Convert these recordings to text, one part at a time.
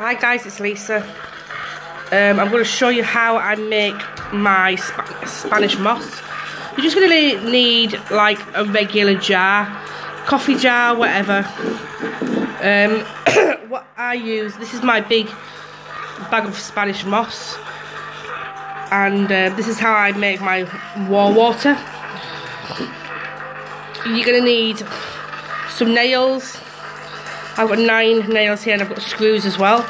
Hi guys, it's Lisa. I'm going to show you how I make my Spanish moss. You're just going to need like a regular jar, coffee jar, whatever. What I use, this is my big bag of Spanish moss, and this is how I make my wall water. You're going to need some nails. I've got 9 nails here and I've got screws as well.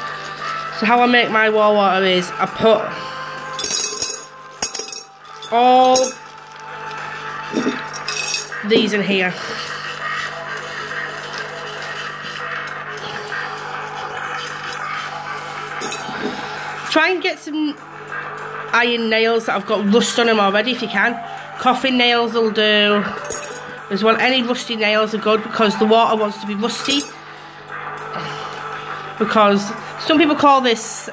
So how I make my wall water is I put all these in here. Try and get some iron nails that have got rust on them already if you can. Coffin nails will do as well. Any rusty nails are good because the water wants to be rusty. Because some people call this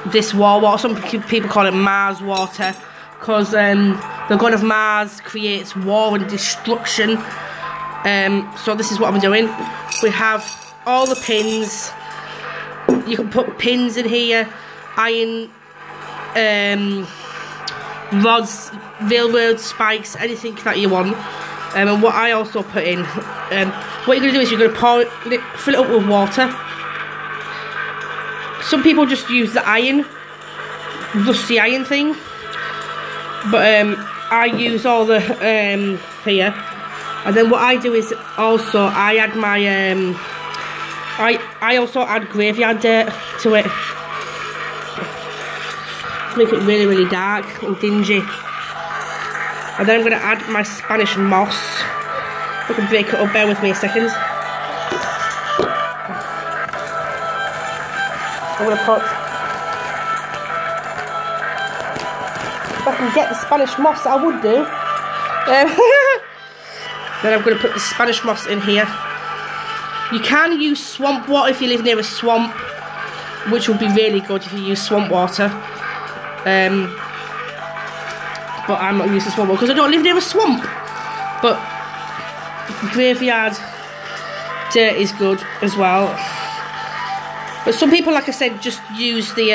this wall water, some people call it Mars water, because the god of Mars creates war and destruction. So this is what I'm doing. We have all the pins. You can put pins in here, iron rods, railroad spikes, anything that you want. And what I also put in, what you're going to do is you're going to fill it up with water. Some people just use the iron, rusty iron thing, but I use all the here. And then what I do is also I add my I also add graveyard dirt to it to make it really, really dark and dingy. And then I'm going to add my Spanish moss. I can break it up, bear with me a second. I'm going to put, if I can get the Spanish moss, I would do. Then I'm going to put the Spanish moss in here. You can use swamp water if you live near a swamp, which would be really good if you use swamp water. But I'm not using swamp water because I don't live near a swamp. But graveyard dirt is good as well. But some people, like I said, just use the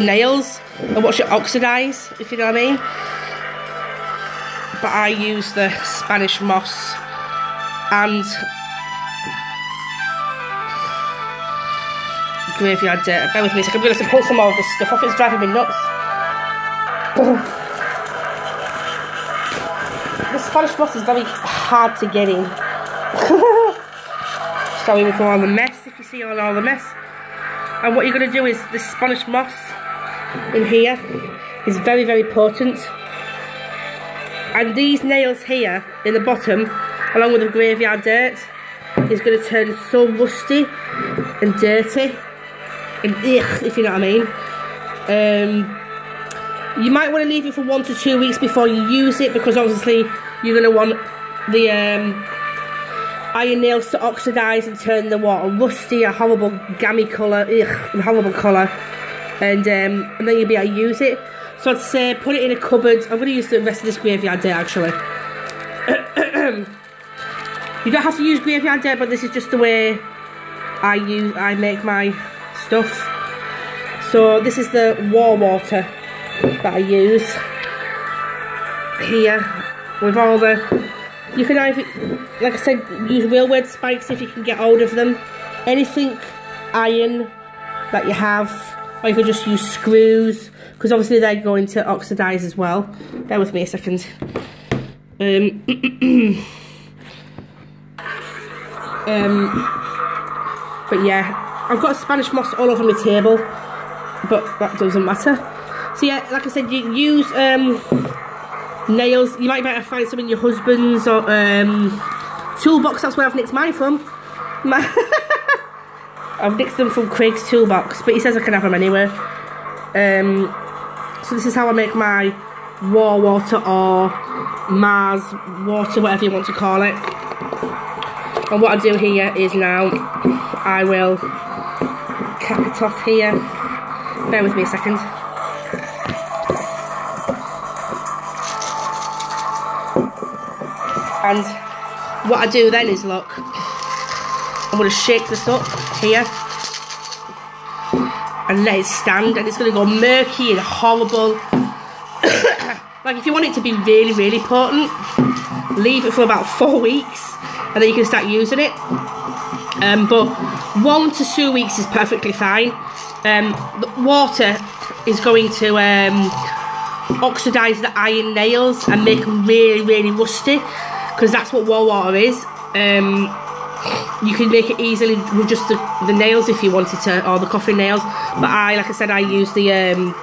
nails and watch it oxidize, if you know what I mean. But I use the Spanish moss and graveyard dirt. Bear with me a second. I'm going to have to pull some more of this stuff off. It's driving me nuts. The Spanish moss is very hard to get in. Sorry for all the mess, if you see all the mess. And what you're going to do is, the Spanish moss in here is very, very potent. And these nails here in the bottom, along with the graveyard dirt, is going to turn so rusty and dirty and if you know what I mean. You might want to leave it for 1 to 2 weeks before you use it, because obviously you're going to want the iron nails to oxidize and turn the water rusty, a horrible gammy colour, horrible colour, and then you'll be able to use it. So I'd say put it in a cupboard. I'm going to use the rest of this graveyard dirt actually. You don't have to use graveyard dirt, but this is just the way I make my stuff. So this is the wall water that I use here with all the, you can either, like I said, use railroad spikes if you can get hold of them, anything iron that you have, or you can just use screws, because obviously they're going to oxidize as well. Bear with me a second. But yeah, I've got Spanish moss all over my table, but that doesn't matter. So yeah, like I said, you use nails. You might better find some in your husband's or toolbox. That's where I've nicked mine from. I've nicked them from Craig's toolbox, but he says I can have them anywhere. So this is how I make my wall water or Mars water, whatever you want to call it. And what I do here is now I will cap it off here. Bear with me a second. And what I do then is, look, I'm going to shake this up here and let it stand, and it's going to go murky and horrible. Like, if you want it to be really, really potent, leave it for about 4 weeks and then you can start using it. But 1 to 2 weeks is perfectly fine. The water is going to oxidise the iron nails and make them really, really rusty, because that's what war water is. You can make it easily with just the nails if you wanted to, or the coffin nails. But like I said, I use the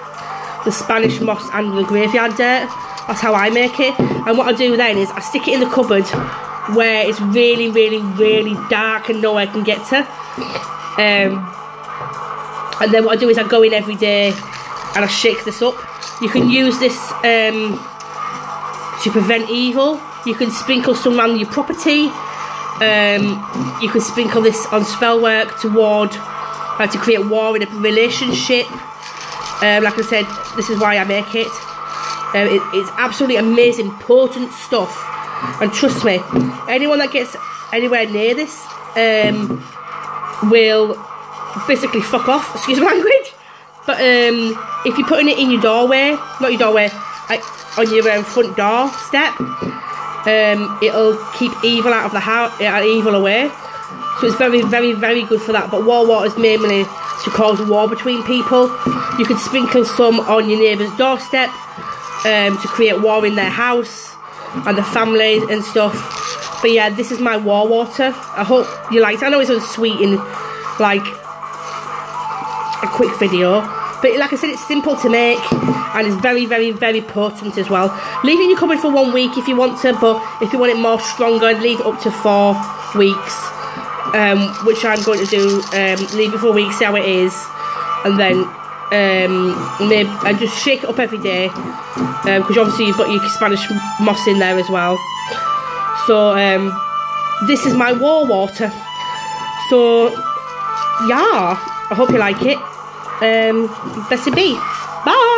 Spanish moss and the graveyard dirt. That's how I make it. And what I do then is I stick it in the cupboard where it's really, really, really dark and nowhere can get to. And then what I do is I go in every day and I shake this up. You can use this to prevent evil. You can sprinkle some around your property. You can sprinkle this on spell work to create war in a relationship. Like I said, this is why I make it. It's absolutely amazing, potent stuff. And trust me, anyone that gets anywhere near this will basically fuck off, excuse my language. But if you're putting it in your doorway, not your doorway, on your front door step, it'll keep evil out of the house, evil away. So it's very, very, very good for that. But war water is mainly to cause war between people. You could sprinkle some on your neighbour's doorstep to create war in their house and the families and stuff. But yeah, this is my war water. I hope you liked it. I know it's unsweet in like a quick video, but like I said, it's simple to make and it's very, very, very potent as well. Leave it in your cupboard for 1 week if you want to, but if you want it more stronger, leave it up to 4 weeks, which I'm going to do. Leave it for a week, see how it is, and then and just shake it up every day, because obviously you've got your Spanish moss in there as well. So this is my war water. So yeah, I hope you like it. Blessed be. Bye.